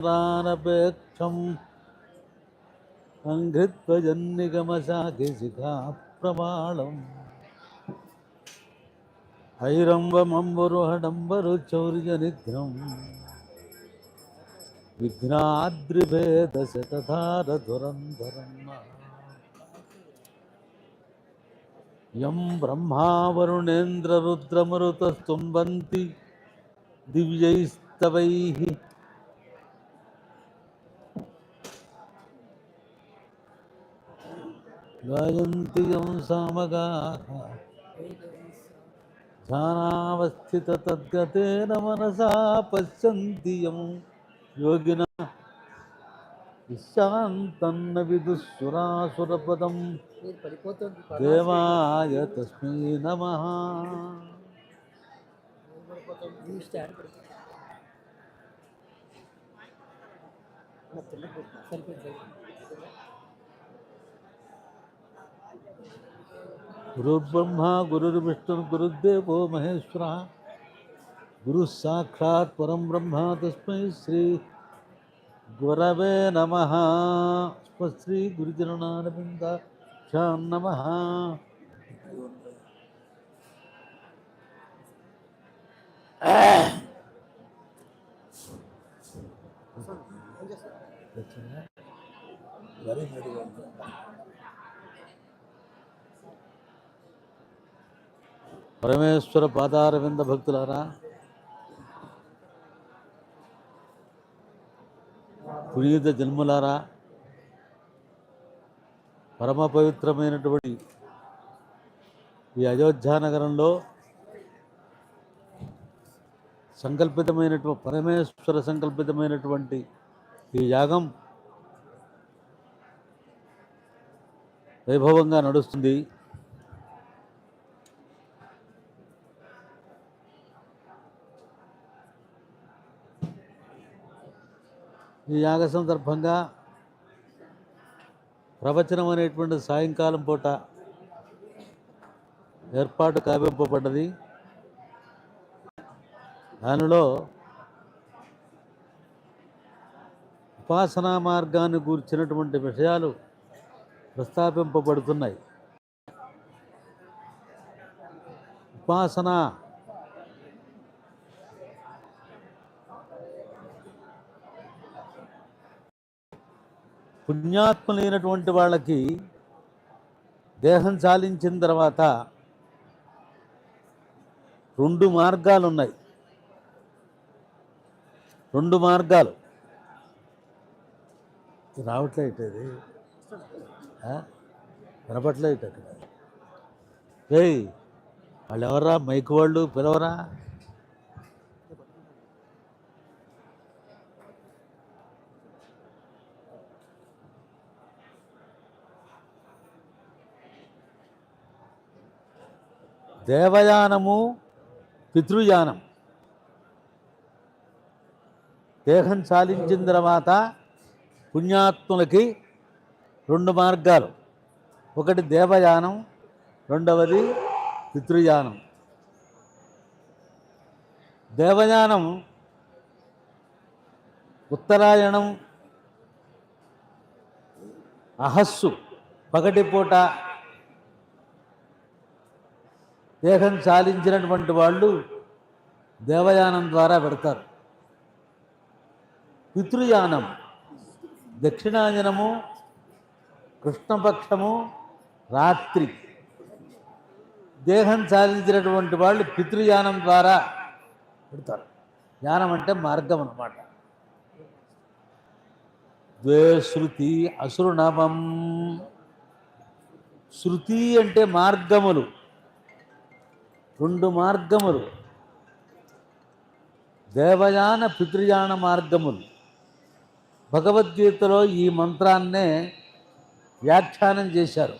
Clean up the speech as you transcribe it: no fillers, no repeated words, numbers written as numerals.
ప్రాణపేక్షం అంఘ్రిత్వజన్నిగమశాఖిశిఖా ప్రమాళం ఐరంవమంబురుహడంబరు చౌర్యనిఘ్నం విఘ్నాద్రిభేదశతధారధురంధరం యం బ్రహ్మా వరుణేంద్రరుద్రమరుతస్తుంబంతి దివ్యైస్తవైః గాయంతి యం సామగాః ధ్యానావస్థితతద్గతేన మనసా పశ్యంతి యం యోగినః విశాంతన్న విదుఃసురాసురపదం దేవాయ తస్మై నమః. గురుర్బ్రహ్మా గురుర్విష్ణుర్ గురుర్దేవో మహేశ్వరః గురుః సాక్షాత్ పరం బ్రహ్మ తస్మై శ్రీ గురవే నమః. శ్రీ గురుచరణారవిందాభ్యాం నమః. పరమేశ్వర పాదారవింద భక్తులారా, పునీత జన్ములారా, పరమ పవిత్రమైనటువంటి ఈ అయోధ్యానగరంలో పరమేశ్వర సంకల్పితమైనటువంటి ఈ యాగం వైభవంగా నడుస్తుంది. ఈ యాగ సందర్భంగా ప్రవచనం అనేటువంటి సాయంకాలం పూట ఏర్పాటు కావింపబడ్డది. దానిలో ఉపాసనా మార్గాన్ని గూర్చినటువంటి విషయాలు ప్రస్తావింపబడుతున్నాయి. ఉపాసన పుణ్యాత్ములైనటువంటి వాళ్ళకి దేహం చాలించిన తర్వాత 2 మార్గాలు ఉన్నాయి. 2 మార్గాలు రావట్లేదు, ఇది వినపట్లేదు. అక్కడ వాళ్ళు ఎవరా మైక్ వాళ్ళు పిలవరా? దేవయానము, పితృయానం. దేహం చాలించిన తర్వాత పుణ్యాత్ములకి 2 మార్గాలు. ఒకటి దేవయానం, రెండవది పితృయానం. దేవయానం ఉత్తరాయణం అహస్సు పగటిపూట దేహం చాలించినటువంటి వాళ్ళు దేవయానం ద్వారా పెడతారు. పితృయానం దక్షిణాయనము, కృష్ణపక్షము, రాత్రి. దేహం చాలించినటువంటి వాళ్ళు పితృయానం ద్వారా పెడతారు. యానం అంటే మార్గం అన్నమాట. ద్వే శృతి అసురుణవం. శృతి అంటే మార్గములు, 2 మార్గములు. దేవయాన పితృయాన మార్గములు. భగవద్గీతలో ఈ మంత్రాన్నే వ్యాఖ్యానం చేశారు.